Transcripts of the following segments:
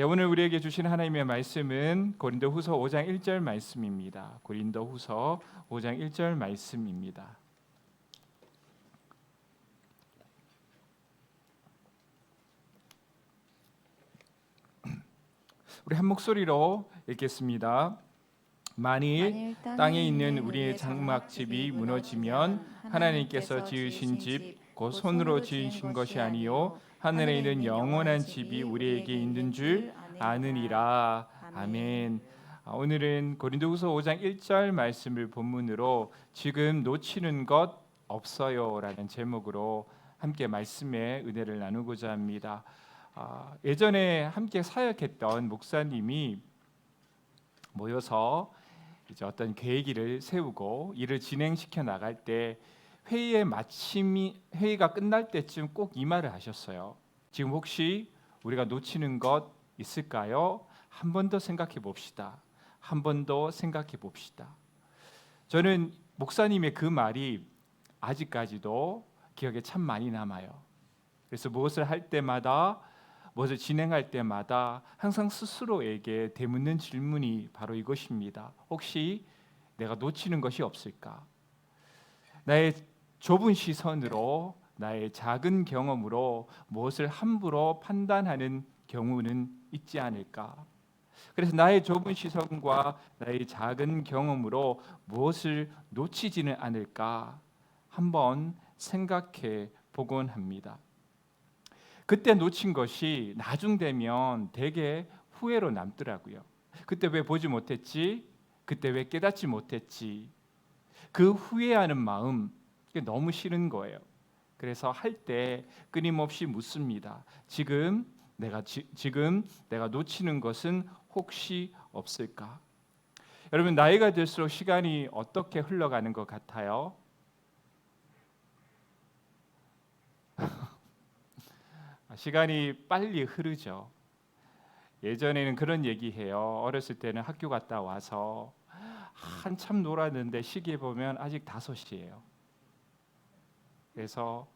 오늘 우리에게 주신 하나님의 말씀은 고린도후서 5장 1절 말씀입니다. 고린도후서 5장 1절 말씀입니다. 우리 한 목소리로 읽겠습니다. 만일 땅에 있는 우리의 장막집이 무너지면 하나님께서 지으신 집 곧 손으로 지으신 것이 아니요 하늘에 있는 영원한 집이 우리에게 있는 줄 아느니라. 아멘. 오늘은 고린도후서 5장 1절 말씀을 본문으로 지금 놓치는 것 없어요라는 제목으로 함께 말씀의 은혜를 나누고자 합니다. 예전에 함께 사역했던 목사님이 모여서 이제 어떤 계획을 세우고 일을 진행시켜 나갈 때 회의가 끝날 때쯤 꼭 이 말을 하셨어요. 지금 혹시 우리가 놓치는 것 있을까요? 한 번 더 생각해 봅시다. 한 번 더 생각해 봅시다. 저는 목사님의 그 말이 아직까지도 기억에 참 많이 남아요. 그래서 무엇을 할 때마다 무엇을 진행할 때마다 항상 스스로에게 되묻는 질문이 바로 이것입니다. 혹시 내가 놓치는 것이 없을까? 나의 좁은 시선으로 나의 작은 경험으로 무엇을 함부로 판단하는 경우는 있지 않을까? 그래서 나의 좁은 시선과 나의 작은 경험으로 무엇을 놓치지는 않을까? 한번 생각해 보곤 합니다. 그때 놓친 것이 나중 되면 되게 후회로 남더라고요. 그때 왜 보지 못했지? 그때 왜 깨닫지 못했지? 그 후회하는 마음, 이게 너무 싫은 거예요. 그래서 할 때 끊임없이 묻습니다. 지금 내가 놓치는 것은 혹시 없을까? 여러분, 나이가 들수록 시간이 어떻게 흘러가는 것 같아요? 시간이 빨리 흐르죠. 예전에는 그런 얘기해요. 어렸을 때는 학교 갔다 와서 한참 놀았는데 시계 보면 아직 5시예요. 그래서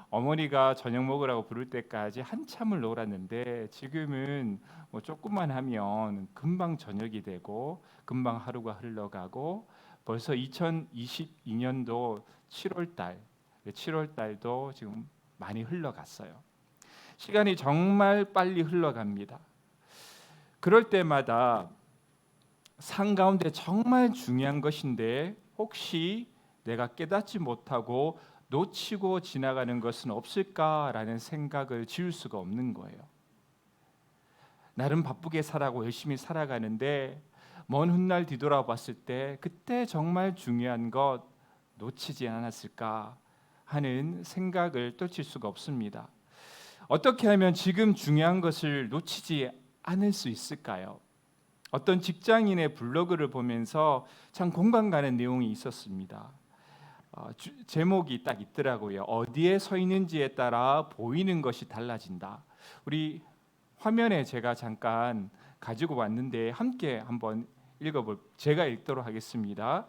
어머니가 저녁 먹으라고 부를 때까지 한참을 놀았는데 지금은 뭐 조금만 하면 금방 저녁이 되고 금방 하루가 흘러가고 벌써 2022년도 7월 달도 지금 많이 흘러갔어요. 시간이 정말 빨리 흘러갑니다. 그럴 때마다 삶 가운데 정말 중요한 것인데 혹시 내가 깨닫지 못하고 놓치고 지나가는 것은 없을까라는 생각을 지울 수가 없는 거예요. 나름 바쁘게 살아고 열심히 살아가는데 먼 훗날 뒤돌아봤을 때 그때 정말 중요한 것 놓치지 않았을까 하는 생각을 떨칠 수가 없습니다. 어떻게 하면 지금 중요한 것을 놓치지 않을 수 있을까요? 어떤 직장인의 블로그를 보면서 참 공감 가는 내용이 있었습니다. 제목이 딱 있더라고요. 어디에 서 있는지에 따라 보이는 것이 달라진다. 우리 화면에 제가 잠깐 가지고 왔는데 함께 한번 제가 읽도록 하겠습니다.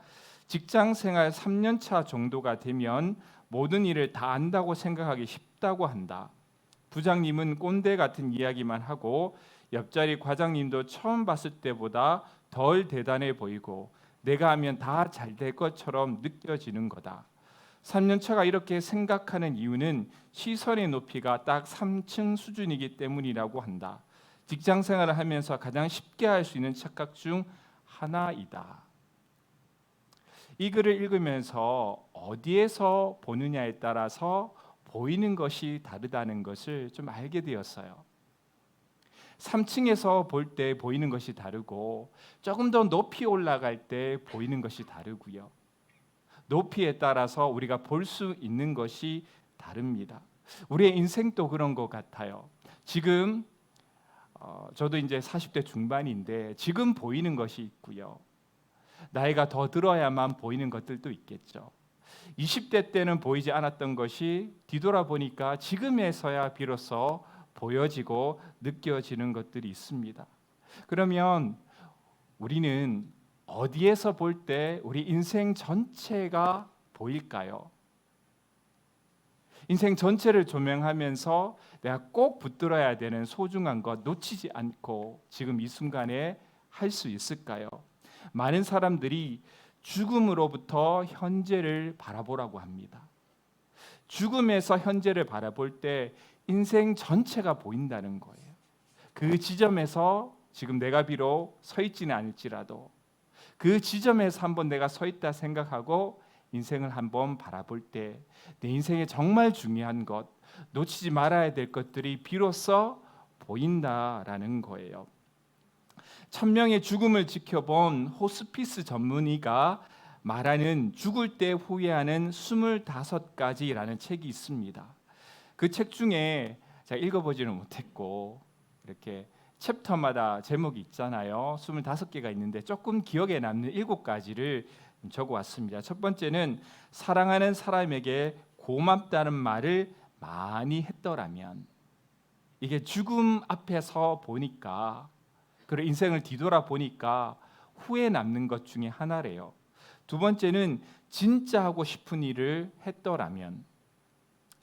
직장 생활 3년 차 정도가 되면 모든 일을 다 안다고 생각하기 쉽다고 한다. 부장님은 꼰대 같은 이야기만 하고 옆자리 과장님도 처음 봤을 때보다 덜 대단해 보이고 내가 하면 다 잘 될 것처럼 느껴지는 거다. 3년 차가 이렇게 생각하는 이유는 시선의 높이가 딱 3층 수준이기 때문이라고 한다. 직장 생활을 하면서 가장 쉽게 할 수 있는 착각 중 하나이다. 이 글을 읽으면서 어디에서 보느냐에 따라서 보이는 것이 다르다는 것을 좀 알게 되었어요. 3층에서 볼 때 보이는 것이 다르고 조금 더 높이 올라갈 때 보이는 것이 다르고요. 높이에 따라서 우리가 볼 수 있는 것이 다릅니다. 우리의 인생도 그런 것 같아요. 지금 저도 이제 40대 중반인데 지금 보이는 것이 있고요. 나이가 더 들어야만 보이는 것들도 있겠죠. 20대 때는 보이지 않았던 것이 뒤돌아보니까 지금에서야 비로소 보여지고 느껴지는 것들이 있습니다. 그러면 우리는 어디에서 볼 때 우리 인생 전체가 보일까요? 인생 전체를 조명하면서 내가 꼭 붙들어야 되는 소중한 것 놓치지 않고 지금 이 순간에 할 수 있을까요? 많은 사람들이 죽음으로부터 현재를 바라보라고 합니다. 죽음에서 현재를 바라볼 때 인생 전체가 보인다는 거예요. 그 지점에서 지금 내가 비록 서 있지는 않을지라도 그 지점에서 한번 내가 서 있다 생각하고 인생을 한번 바라볼 때 내 인생에 정말 중요한 것, 놓치지 말아야 될 것들이 비로소 보인다라는 거예요. 천명의 죽음을 지켜본 호스피스 전문의가 말하는 죽을 때 후회하는 25가지라는 책이 있습니다. 그 책 중에 제가 읽어보지는 못했고 이렇게 챕터마다 제목이 있잖아요. 25개가 있는데 조금 기억에 남는 7가지를 적어왔습니다. 첫 번째는 사랑하는 사람에게 고맙다는 말을 많이 했더라면, 이게 죽음 앞에서 보니까, 그리고 인생을 뒤돌아 보니까 후회 남는 것 중에 하나래요. 두 번째는 진짜 하고 싶은 일을 했더라면,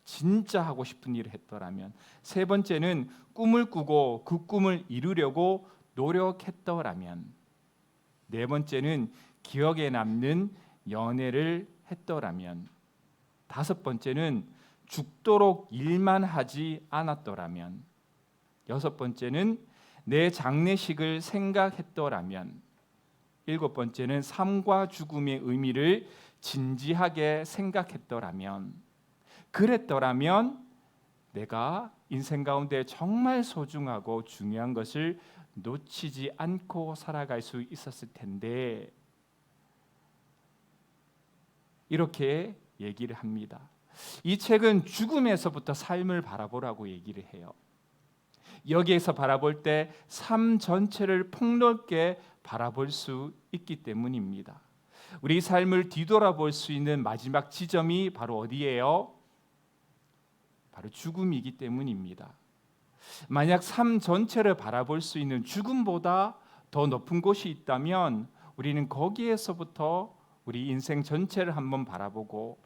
진짜 하고 싶은 일을 했더라면. 세 번째는 꿈을 꾸고 그 꿈을 이루려고 노력했더라면. 네 번째는 기억에 남는 연애를 했더라면. 다섯 번째는 죽도록 일만 하지 않았더라면. 여섯 번째는 내 장례식을 생각했더라면. 일곱 번째는 삶과 죽음의 의미를 진지하게 생각했더라면. 그랬더라면 내가 인생 가운데 정말 소중하고 중요한 것을 놓치지 않고 살아갈 수 있었을 텐데, 이렇게 얘기를 합니다. 이 책은 죽음에서부터 삶을 바라보라고 얘기를 해요. 여기에서 바라볼 때 삶 전체를 폭넓게 바라볼 수 있기 때문입니다. 우리 삶을 뒤돌아볼 수 있는 마지막 지점이 바로 어디예요? 바로 죽음이기 때문입니다. 만약 삶 전체를 바라볼 수 있는 죽음보다 더 높은 곳이 있다면 우리는 거기에서부터 우리 인생 전체를 한번 바라보고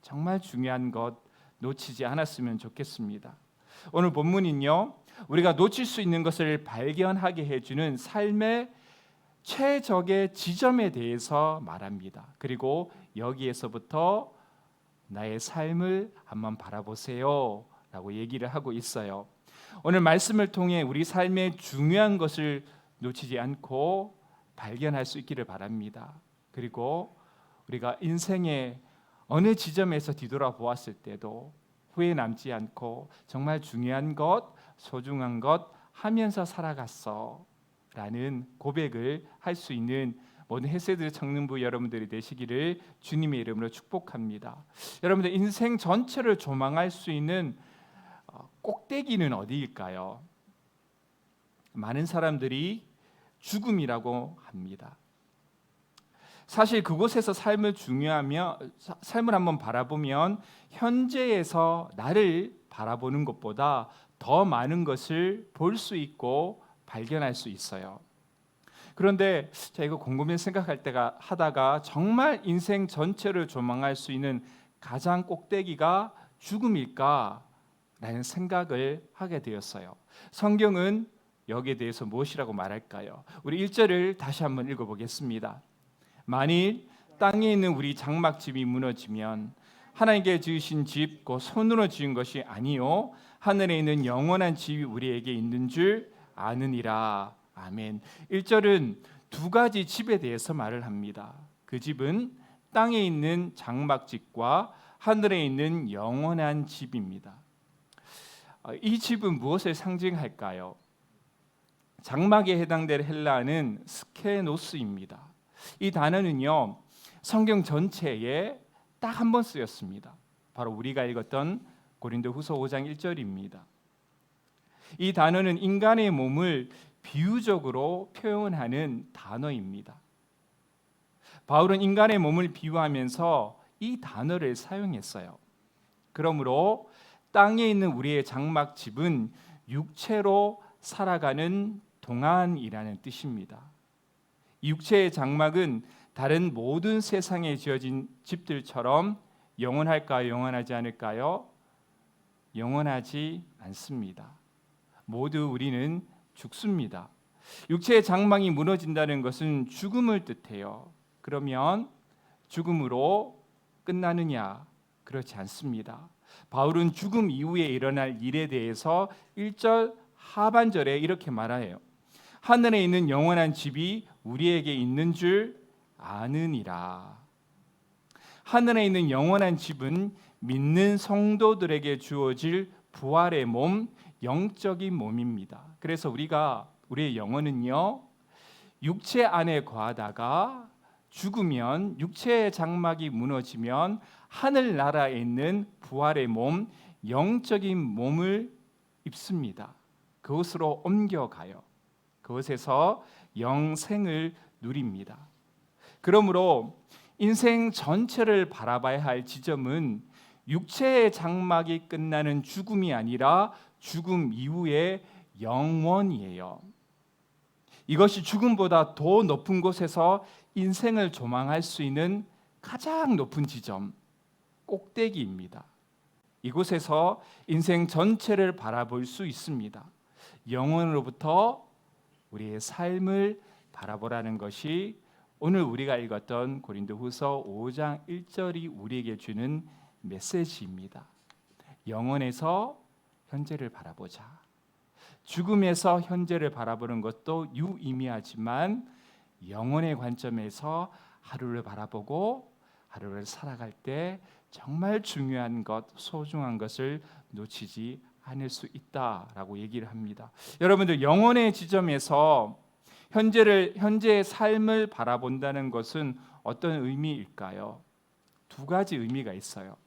정말 중요한 것 놓치지 않았으면 좋겠습니다. 오늘 본문은요, 우리가 놓칠 수 있는 것을 발견하게 해주는 삶의 최적의 지점에 대해서 말합니다. 그리고 여기에서부터 나의 삶을 한번 바라보세요 라고 얘기를 하고 있어요. 오늘 말씀을 통해 우리 삶의 중요한 것을 놓치지 않고 발견할 수 있기를 바랍니다. 그리고 우리가 인생의 어느 지점에서 뒤돌아보았을 때도 후회 남지 않고 정말 중요한 것, 소중한 것 하면서 살아갔어 라는 고백을 할 수 있는 모든 헤세드 청년부 여러분들이 되시기를 주님의 이름으로 축복합니다. 여러분들 인생 전체를 조망할 수 있는 꼭대기는 어디일까요? 많은 사람들이 죽음이라고 합니다. 사실 그곳에서 삶을 한번 바라보면 현재에서 나를 바라보는 것보다 더 많은 것을 볼 수 있고 발견할 수 있어요. 그런데 제가 이거 궁금해 생각할 때가 하다가 정말 인생 전체를 조망할 수 있는 가장 꼭대기가 죽음일까라는 생각을 하게 되었어요. 성경은 여기에 대해서 무엇이라고 말할까요? 우리 1절을 다시 한번 읽어보겠습니다. 만일 땅에 있는 우리 장막집이 무너지면 하나님께 지으신 집 곧 손으로 지은 것이 아니요 하늘에 있는 영원한 집이 우리에게 있는 줄 아느니라. 아멘. 1절은 두 가지 집에 대해서 말을 합니다. 그 집은 땅에 있는 장막집과 하늘에 있는 영원한 집입니다. 이 집은 무엇을 상징할까요? 장막에 해당될 헬라어는 스케노스입니다. 이 단어는요, 성경 전체에 딱 한 번 쓰였습니다. 바로 우리가 읽었던 고린도후서 5장 1절입니다. 이 단어는 인간의 몸을 비유적으로 표현하는 단어입니다. 바울은 인간의 몸을 비유하면서 이 단어를 사용했어요. 그러므로 땅에 있는 우리의 장막집은 육체로 살아가는 동안이라는 뜻입니다. 육체의 장막은 다른 모든 세상에 지어진 집들처럼 영원할까요? 영원하지 않을까요? 영원하지 않습니다. 모두 우리는 죽습니다. 육체의 장막이 무너진다는 것은 죽음을 뜻해요. 그러면 죽음으로 끝나느냐? 그렇지 않습니다. 바울은 죽음 이후에 일어날 일에 대해서 1절 하반절에 이렇게 말해요. 하늘에 있는 영원한 집이 우리에게 있는 줄 아느니라. 하늘에 있는 영원한 집은 믿는 성도들에게 주어질 부활의 몸, 영적인 몸입니다. 그래서 우리의 영혼은요, 육체 안에 거하다가 죽으면, 육체의 장막이 무너지면 하늘나라에 있는 부활의 몸, 영적인 몸을 입습니다. 그곳으로 옮겨가요. 그곳에서 영생을 누립니다. 그러므로 인생 전체를 바라봐야 할 지점은 육체의 장막이 끝나는 죽음이 아니라 죽음 이후의 영원이에요. 이것이 죽음보다 더 높은 곳에서 인생을 조망할 수 있는 가장 높은 지점, 꼭대기입니다. 이곳에서 인생 전체를 바라볼 수 있습니다. 영원으로부터 우리의 삶을 바라보라는 것이 오늘 우리가 읽었던 고린도후서 5장 1절이 우리에게 주는 메시지입니다. 영원에서 현재를 바라보자. 죽음에서 현재를 바라보는 것도 유의미하지만 영원의 관점에서 하루를 바라보고 하루를 살아갈 때 정말 중요한 것, 소중한 것을 놓치지 않을 수 있다라고 얘기를 합니다. 여러분들, 영원의 지점에서 현재의 삶을 바라본다는 것은 어떤 의미일까요? 두 가지 의미가 있어요.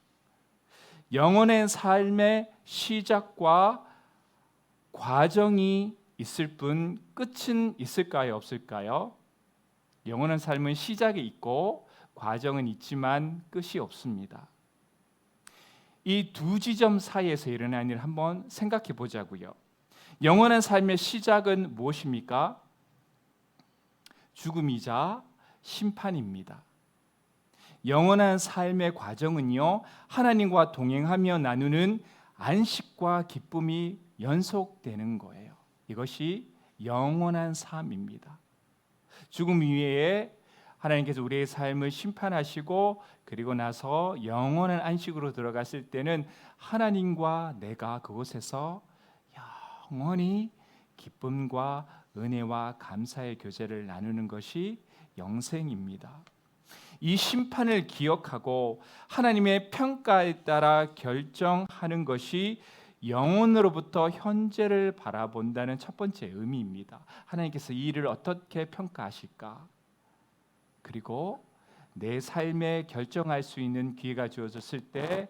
영원의 삶의 시작과 과정이 있을 뿐 끝은 있을까요? 없을까요? 영원한 삶은 시작이 있고 과정은 있지만 끝이 없습니다. 이 두 지점 사이에서 일어나는 일을 한번 생각해 보자고요. 영원한 삶의 시작은 무엇입니까? 죽음이자 심판입니다. 영원한 삶의 과정은요, 하나님과 동행하며 나누는 안식과 기쁨이 연속되는 거예요. 이것이 영원한 삶입니다. 죽음 이후에 하나님께서 우리의 삶을 심판하시고 그리고 나서 영원한 안식으로 들어갔을 때는 하나님과 내가 그곳에서 영원히 기쁨과 은혜와 감사의 교제를 나누는 것이 영생입니다. 이 심판을 기억하고 하나님의 평가에 따라 결정하는 것이 영혼으로부터 현재를 바라본다는 첫 번째 의미입니다. 하나님께서 이 일을 어떻게 평가하실까? 그리고 내 삶에 결정할 수 있는 기회가 주어졌을 때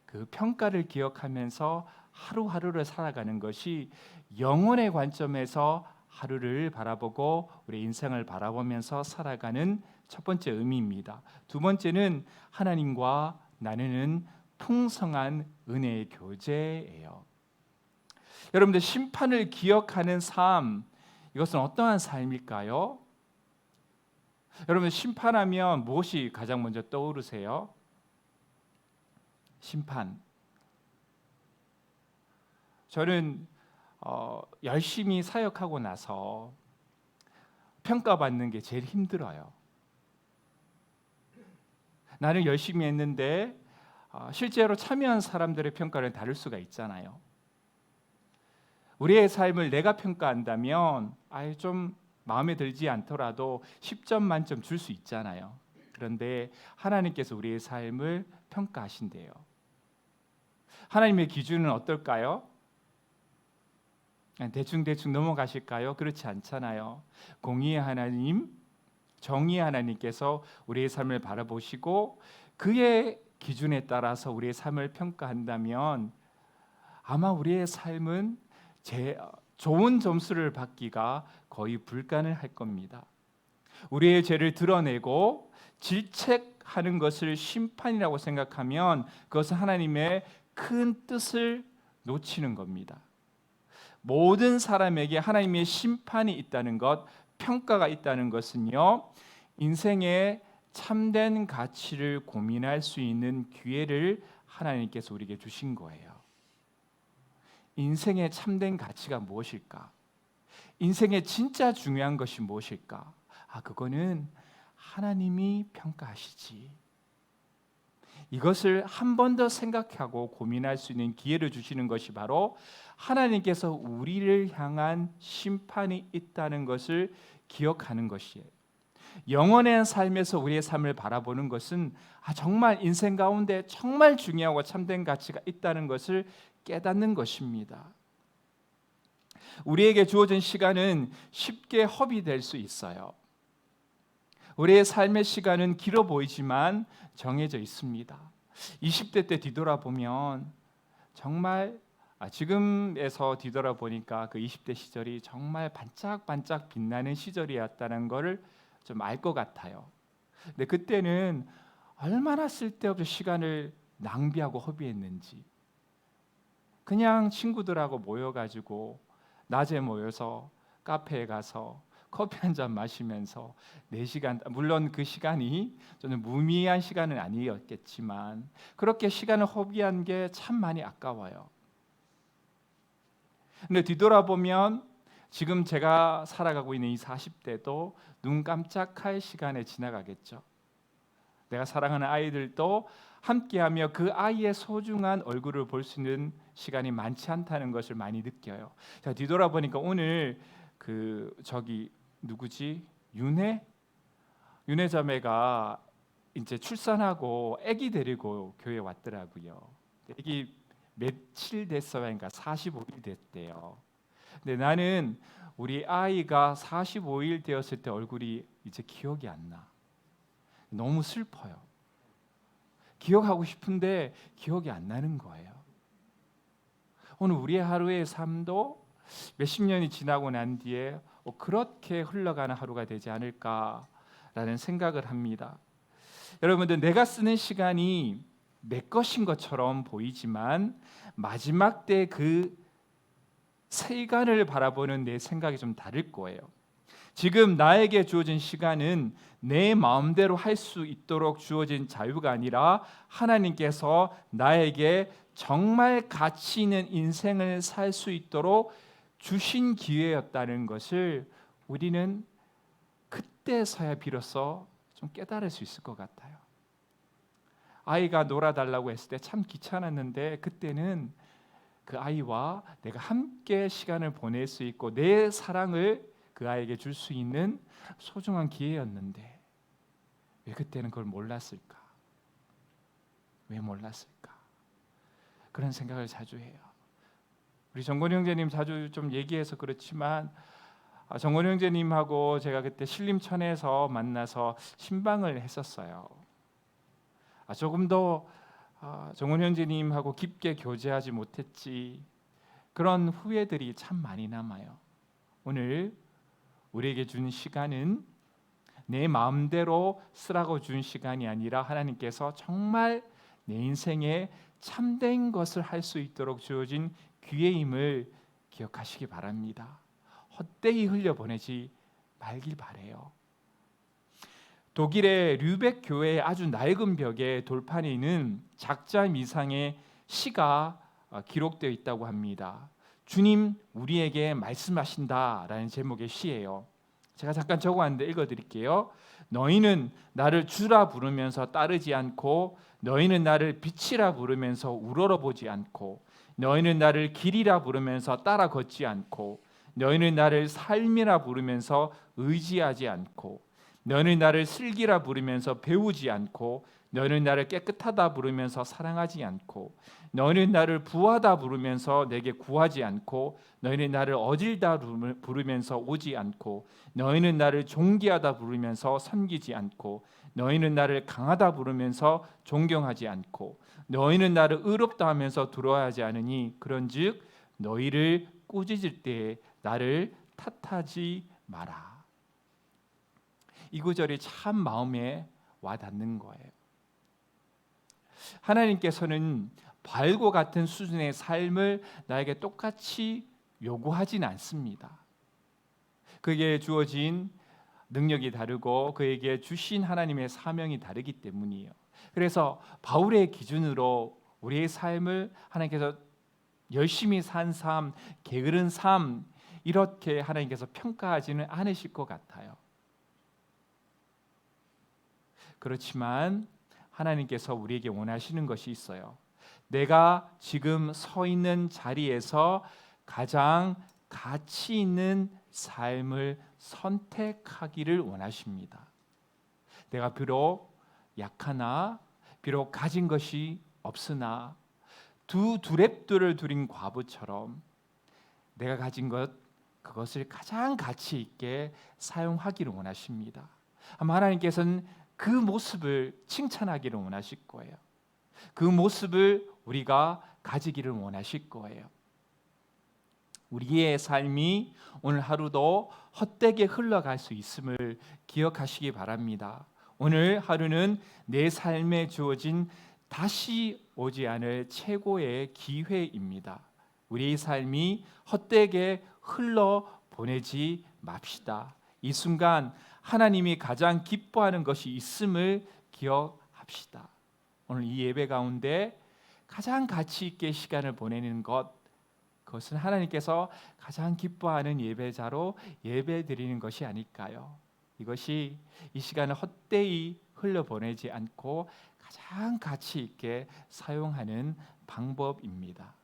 그 평가를 기억하면서 하루하루를 살아가는 것이 영혼의 관점에서 하루를 바라보고 우리 인생을 바라보면서 살아가는 첫 번째 의미입니다. 두 번째는 하나님과 나누는 풍성한 은혜의 교제예요. 여러분들, 심판을 기억하는 삶, 이것은 어떠한 삶일까요? 여러분, 심판하면 무엇이 가장 먼저 떠오르세요? 심판. 저는 열심히 사역하고 나서 평가받는 게 제일 힘들어요. 나는 열심히 했는데 실제로 참여한 사람들의 평가는 다를 수가 있잖아요. 우리의 삶을 내가 평가한다면 좀 마음에 들지 않더라도 10점 만점 줄 수 있잖아요. 그런데 하나님께서 우리의 삶을 평가하신대요. 하나님의 기준은 어떨까요? 대충 넘어가실까요? 그렇지 않잖아요. 공의의 하나님, 정의의 하나님께서 우리의 삶을 바라보시고 그의 기준에 따라서 우리의 삶을 평가한다면 아마 우리의 삶은 좋은 점수를 받기가 거의 불가능할 겁니다. 우리의 죄를 드러내고 질책하는 것을 심판이라고 생각하면 그것은 하나님의 큰 뜻을 놓치는 겁니다. 모든 사람에게 하나님의 심판이 있다는 것, 평가가 있다는 것은요, 인생의 참된 가치를 고민할 수 있는 기회를 하나님께서 우리에게 주신 거예요. 인생의 참된 가치가 무엇일까? 인생의 진짜 중요한 것이 무엇일까? 그거는 하나님이 평가하시지. 이것을 한 번 더 생각하고 고민할 수 있는 기회를 주시는 것이 바로 하나님께서 우리를 향한 심판이 있다는 것을 기억하는 것이에요. 영원한 삶에서 우리의 삶을 바라보는 것은 정말 인생 가운데 정말 중요하고 참된 가치가 있다는 것을 깨닫는 것입니다. 우리에게 주어진 시간은 쉽게 허비될 수 있어요. 우리의 삶의 시간은 길어 보이지만 정해져 있습니다. 20대 때 뒤돌아보면 정말 지금에서 뒤돌아보니까 그 20대 시절이 정말 반짝반짝 빛나는 시절이었다는 것을 좀 알 것 같아요. 근데 그때는 얼마나 쓸데없이 시간을 낭비하고 허비했는지, 그냥 친구들하고 모여가지고 낮에 모여서 카페에 가서 커피 한 잔 마시면서 4시간, 물론 그 시간이 저는 무의미한 시간은 아니었겠지만 그렇게 시간을 허비한 게 참 많이 아까워요. 근데 뒤돌아보면 지금 제가 살아가고 있는 이 40대도 눈 깜짝할 시간에 지나가겠죠. 내가 사랑하는 아이들도 함께하며 그 아이의 소중한 얼굴을 볼 수 있는 시간이 많지 않다는 것을 많이 느껴요. 자, 뒤돌아보니까 오늘 누구지? 윤혜 자매가 이제 출산하고 아기 데리고 교회 왔더라고요. 아기 며칠 됐어요? 그러니까 45일 됐대요. 근데 나는 우리 아이가 45일 되었을 때 얼굴이 이제 기억이 안 나. 너무 슬퍼요. 기억하고 싶은데 기억이 안 나는 거예요. 오늘 우리의 하루의 삶도 몇십 년이 지나고 난 뒤에 그렇게 흘러가는 하루가 되지 않을까라는 생각을 합니다. 여러분들, 내가 쓰는 시간이 내 것인 것처럼 보이지만 마지막 때 그 세간을 바라보는 내 생각이 좀 다를 거예요. 지금 나에게 주어진 시간은 내 마음대로 할 수 있도록 주어진 자유가 아니라 하나님께서 나에게 정말 가치 있는 인생을 살 수 있도록 주신 기회였다는 것을 우리는 그때서야 비로소 좀 깨달을 수 있을 것 같아요. 아이가 놀아달라고 했을 때 참 귀찮았는데 그때는 그 아이와 내가 함께 시간을 보낼 수 있고 내 사랑을 그 아이에게 줄 수 있는 소중한 기회였는데 왜 그때는 그걸 몰랐을까? 왜 몰랐을까? 그런 생각을 자주 해요. 우리 정권 형제님 자주 좀 얘기해서 그렇지만 정권 형제님하고 제가 그때 신림천에서 만나서 신방을 했었어요. 조금 더 정원 형제님하고 깊게 교제하지 못했지, 그런 후회들이 참 많이 남아요. 오늘 우리에게 준 시간은 내 마음대로 쓰라고 준 시간이 아니라 하나님께서 정말 내 인생에 참된 것을 할 수 있도록 주어진 기회임을 기억하시기 바랍니다. 헛되이 흘려보내지 말길 바래요. 독일의 류벡 교회의 아주 낡은 벽에 돌판에 있는 작자 미상의 시가 기록되어 있다고 합니다. 주님 우리에게 말씀하신다라는 제목의 시예요. 제가 잠깐 적어왔는데 읽어드릴게요. 너희는 나를 주라 부르면서 따르지 않고, 너희는 나를 빛이라 부르면서 우러러보지 않고, 너희는 나를 길이라 부르면서 따라 걷지 않고, 너희는 나를 삶이라 부르면서 의지하지 않고, 너희는 나를 슬기라 부르면서 배우지 않고, 너희는 나를 깨끗하다 부르면서 사랑하지 않고, 너희는 나를 부하다 부르면서 내게 구하지 않고, 너희는 나를 어질다 부르면서 오지 않고, 너희는 나를 존귀하다 부르면서 섬기지 않고, 너희는 나를 강하다 부르면서 존경하지 않고, 너희는 나를 의롭다 하면서 두려워하지 않으니, 그런즉 너희를 꾸짖을 때에 나를 탓하지 마라. 이 구절이 참 마음에 와닿는 거예요. 하나님께서는 바알과 같은 수준의 삶을 나에게 똑같이 요구하진 않습니다. 그에게 주어진 능력이 다르고 그에게 주신 하나님의 사명이 다르기 때문이에요. 그래서 바울의 기준으로 우리의 삶을 하나님께서 열심히 산 삶, 게으른 삶, 이렇게 하나님께서 평가하지는 않으실 것 같아요. 그렇지만 하나님께서 우리에게 원하시는 것이 있어요. 내가 지금 서 있는 자리에서 가장 가치 있는 삶을 선택하기를 원하십니다. 내가 비록 약하나 비록 가진 것이 없으나 두 두렙돌을 두린 과부처럼 내가 가진 것, 그것을 가장 가치 있게 사용하기를 원하십니다. 아마 하나님께서는 그 모습을 칭찬하기를 원하실 거예요. 그 모습을 우리가 가지기를 원하실 거예요. 우리의 삶이 오늘 하루도 헛되게 흘러갈 수 있음을 기억하시기 바랍니다. 오늘 하루는 내 삶에 주어진 다시 오지 않을 최고의 기회입니다. 우리의 삶이 헛되게 흘러보내지 맙시다. 이 순간 하나님이 가장 기뻐하는 것이 있음을 기억합시다. 오늘 이 예배 가운데 가장 가치 있게 시간을 보내는 것, 그것은 하나님께서 가장 기뻐하는 예배자로 예배드리는 것이 아닐까요? 이것이 이 시간을 헛되이 흘려보내지 않고 가장 가치 있게 사용하는 방법입니다.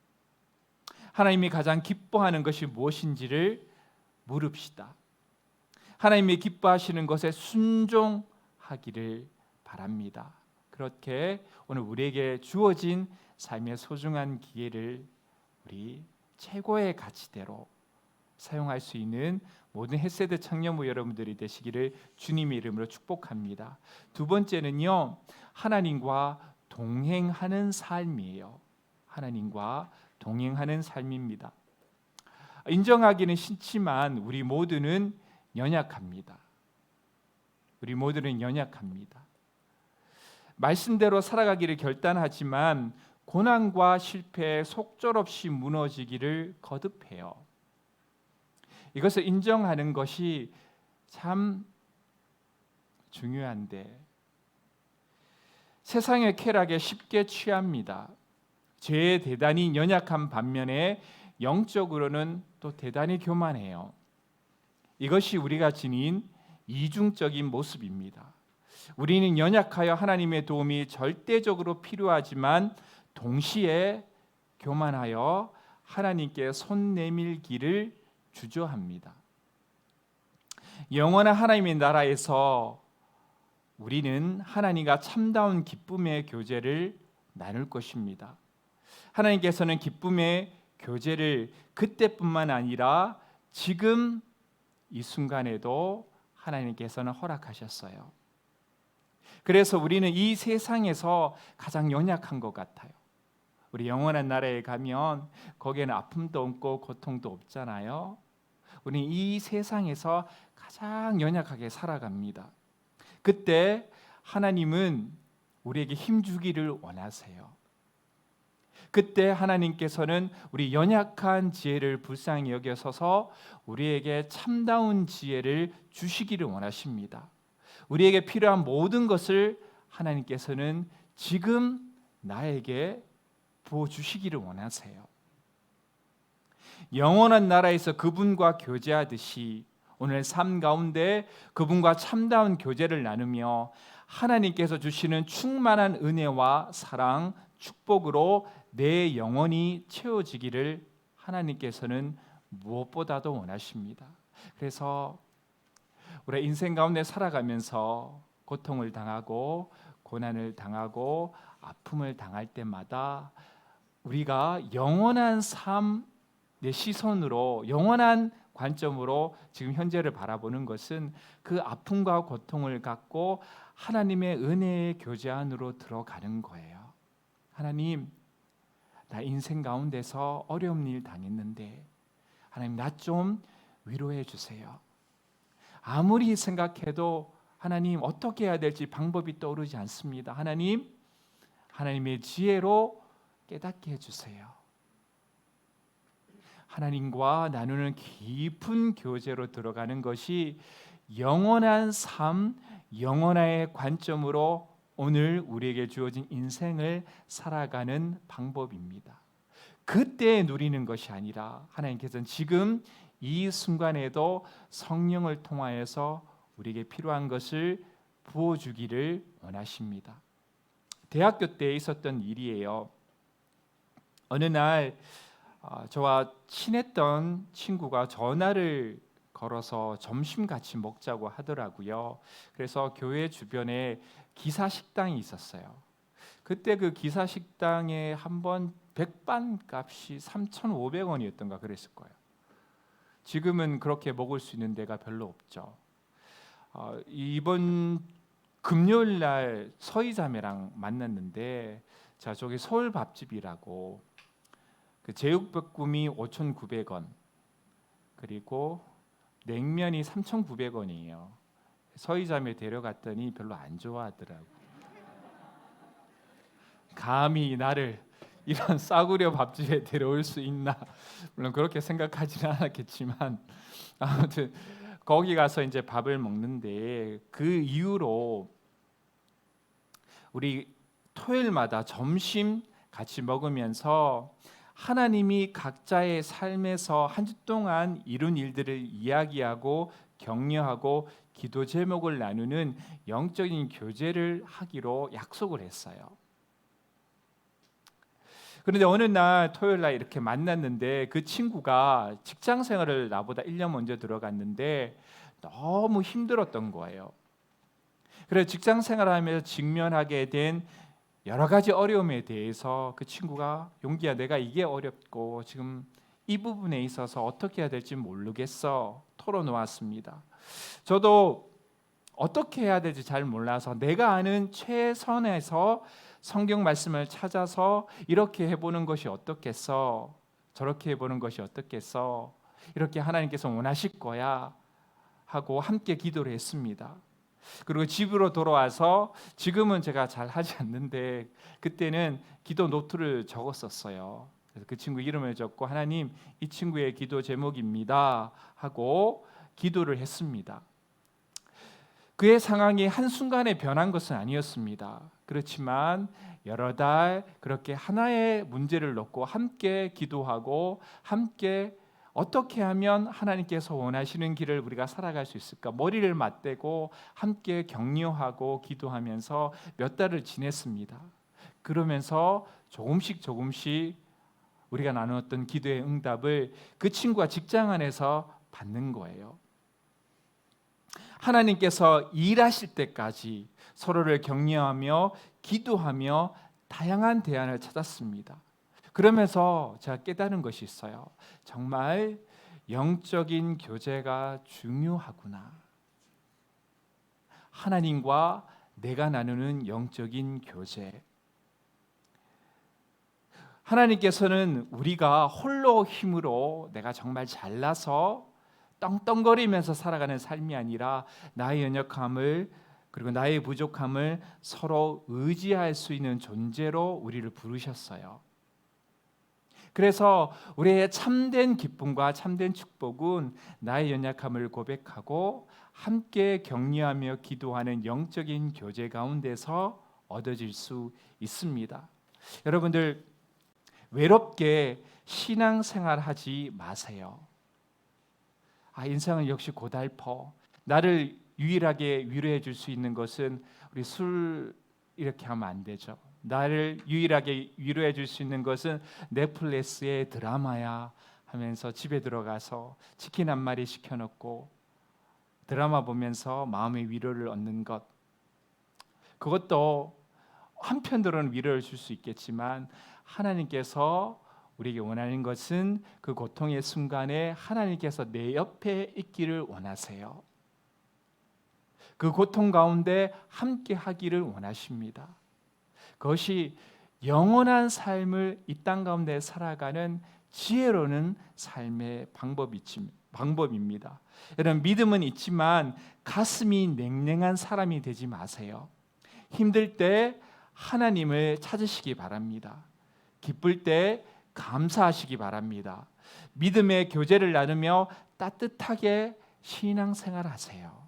하나님이 가장 기뻐하는 것이 무엇인지를 물읍시다. 하나님이 기뻐하시는 것에 순종하기를 바랍니다. 그렇게 오늘 우리에게 주어진 삶의 소중한 기회를 우리 최고의 가치대로 사용할 수 있는 모든 헷세드 청년부 여러분들이 되시기를 주님의 이름으로 축복합니다. 두 번째는요, 하나님과 동행하는 삶이에요. 하나님과 동행하는 삶입니다. 인정하기는 싫지만 우리 모두는 연약합니다. 우리 모두는 연약합니다. 말씀대로 살아가기를 결단하지만 고난과 실패에 속절없이 무너지기를 거듭해요. 이것을 인정하는 것이 참 중요한데 세상의 쾌락에 쉽게 취합니다. 죄에 대단히 연약한 반면에 영적으로는 또 대단히 교만해요. 이것이 우리가 지닌 이중적인 모습입니다. 우리는 연약하여 하나님의 도움이 절대적으로 필요하지만 동시에 교만하여 하나님께 손 내밀기를 주저합니다. 영원한 하나님의 나라에서 우리는 하나님과 참다운 기쁨의 교제를 나눌 것입니다. 하나님께서는 기쁨의 교제를 그때뿐만 아니라 지금 이 순간에도 하나님께서는 허락하셨어요. 그래서 우리는 이 세상에서 가장 연약한 것 같아요. 우리 영원한 나라에 가면 거기에는 아픔도 없고 고통도 없잖아요. 우리는 이 세상에서 가장 연약하게 살아갑니다. 그때 하나님은 우리에게 힘주기를 원하세요. 그때 하나님께서는 우리 연약한 지혜를 불쌍히 여겨서서 우리에게 참다운 지혜를 주시기를 원하십니다. 우리에게 필요한 모든 것을 하나님께서는 지금 나에게 부어주시기를 원하세요. 영원한 나라에서 그분과 교제하듯이 오늘 삶 가운데 그분과 참다운 교제를 나누며 하나님께서 주시는 충만한 은혜와 사랑, 축복으로 내 영혼이 채워지기를 하나님께서는 무엇보다도 원하십니다. 그래서 우리 인생 가운데 살아가면서 고통을 당하고 고난을 당하고 아픔을 당할 때마다 우리가 영원한 삶의 시선으로, 영원한 관점으로 지금 현재를 바라보는 것은 그 아픔과 고통을 갖고 하나님의 은혜의 교제 안으로 들어가는 거예요. 하나님, 나 인생 가운데서 어려운 일 당했는데 하나님 나 좀 위로해 주세요. 아무리 생각해도 하나님 어떻게 해야 될지 방법이 떠오르지 않습니다. 하나님, 하나님의 지혜로 깨닫게 해주세요. 하나님과 나누는 깊은 교제로 들어가는 것이 영원한 삶, 영원의 관점으로 오늘 우리에게 주어진 인생을 살아가는 방법입니다. 그때 누리는 것이 아니라 하나님께서는 지금 이 순간에도 성령을 통하여서 우리에게 필요한 것을 부어주기를 원하십니다. 대학교 때 있었던 일이에요. 어느 날 저와 친했던 친구가 전화를 걸어서 점심 같이 먹자고 하더라고요. 그래서 교회 주변에 기사 식당이 있었어요. 그때 그 기사 식당에 한번 백반 값이 3,500원이었던가 그랬을 거예요. 지금은 그렇게 먹을 수 있는 데가 별로 없죠. 이번 금요일 날 서희자매랑 만났는데, 자, 저기 서울 밥집이라고 그 제육볶음이 5,900원, 그리고 냉면이 3,900원이에요. 서희자매 데려갔더니 별로 안 좋아하더라고. 감히 나를 이런 싸구려 밥집에 데려올 수 있나? 물론 그렇게 생각하지는 않았겠지만, 아무튼 거기 가서 이제 밥을 먹는데, 그 이후로 우리 토요일마다 점심 같이 먹으면서 하나님이 각자의 삶에서 한 주 동안 이룬 일들을 이야기하고 격려하고 기도 제목을 나누는 영적인 교제를 하기로 약속을 했어요. 그런데 어느 날 토요일 날 이렇게 만났는데, 그 친구가 직장 생활을 나보다 1년 먼저 들어갔는데 너무 힘들었던 거예요. 그래서 직장 생활하면서 직면하게 된 여러 가지 어려움에 대해서 그 친구가, 용기야, 내가 이게 어렵고 지금 이 부분에 있어서 어떻게 해야 될지 모르겠어, 털어놓았습니다. 저도 어떻게 해야 될지 잘 몰라서 내가 아는 최선에서 성경 말씀을 찾아서 이렇게 해보는 것이 어떻겠어, 저렇게 해보는 것이 어떻겠어, 이렇게 하나님께서 원하실 거야 하고 함께 기도를 했습니다. 그리고 집으로 돌아와서, 지금은 제가 잘 하지 않는데 그때는 기도 노트를 적었었어요. 그래서 그 친구 이름을 적고, 하나님, 이 친구의 기도 제목입니다 하고 기도를 했습니다. 그의 상황이 한순간에 변한 것은 아니었습니다. 그렇지만 여러 달 그렇게 하나의 문제를 놓고 함께 기도하고, 함께 어떻게 하면 하나님께서 원하시는 길을 우리가 살아갈 수 있을까, 머리를 맞대고 함께 격려하고 기도하면서 몇 달을 지냈습니다. 그러면서 조금씩 우리가 나누었던 기도의 응답을 그 친구가 직장 안에서 받는 거예요. 하나님께서 일하실 때까지 서로를 격려하며 기도하며 다양한 대안을 찾았습니다. 그러면서 제가 깨달은 것이 있어요. 정말 영적인 교제가 중요하구나. 하나님과 내가 나누는 영적인 교제. 하나님께서는 우리가 홀로 힘으로 내가 정말 잘나서 떵떵거리면서 살아가는 삶이 아니라, 나의 연약함을, 그리고 나의 부족함을 서로 의지할 수 있는 존재로 우리를 부르셨어요. 그래서 우리의 참된 기쁨과 참된 축복은 나의 연약함을 고백하고 함께 격려하며 기도하는 영적인 교제 가운데서 얻어질 수 있습니다. 여러분들, 외롭게 신앙생활하지 마세요. 인생은 역시 고달퍼. 나를 유일하게 위로해 줄 수 있는 것은 우리 술, 이렇게 하면 안 되죠. 나를 유일하게 위로해 줄 수 있는 것은 넷플릭스의 드라마야 하면서 집에 들어가서 치킨 한 마리 시켜놓고 드라마 보면서 마음의 위로를 얻는 것, 그것도 한편으로는 위로를 줄 수 있겠지만, 하나님께서 우리에게 원하는 것은 그 고통의 순간에 하나님께서 내 옆에 있기를 원하세요. 그 고통 가운데 함께 하기를 원하십니다. 그것이 영원한 삶을 이 땅 가운데 살아가는 지혜로운 삶의 방법입니다. 여러분, 믿음은 있지만 가슴이 냉랭한 사람이 되지 마세요. 힘들 때 하나님을 찾으시기 바랍니다. 기쁠 때 감사하시기 바랍니다. 믿음의 교제를 나누며 따뜻하게 신앙생활하세요.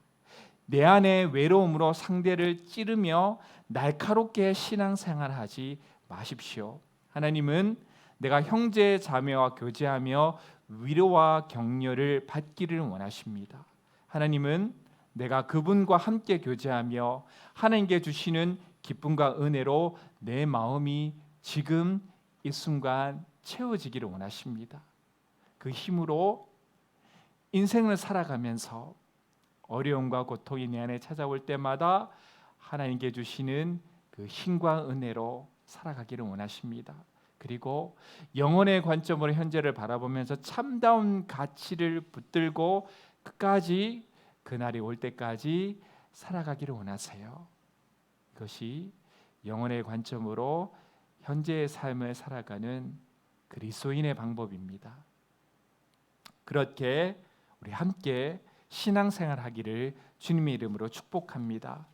내 안의 외로움으로 상대를 찌르며 날카롭게 신앙생활하지 마십시오. 하나님은 내가 형제 자매와 교제하며 위로와 격려를 받기를 원하십니다. 하나님은 내가 그분과 함께 교제하며 하나님께 주시는 기쁨과 은혜로 내 마음이 지금 이 순간 채워지기를 원하십니다. 그 힘으로 인생을 살아가면서 어려움과 고통이 내 안에 찾아올 때마다 하나님께 주시는 그 힘과 은혜로 살아가기를 원하십니다. 그리고 영혼의 관점으로 현재를 바라보면서 참다운 가치를 붙들고 끝까지 그날이 올 때까지 살아가기를 원하세요. 이것이 영혼의 관점으로 현재의 삶을 살아가는 그리스도인의 방법입니다. 그렇게 우리 함께 신앙생활 하기를 주님의 이름으로 축복합니다.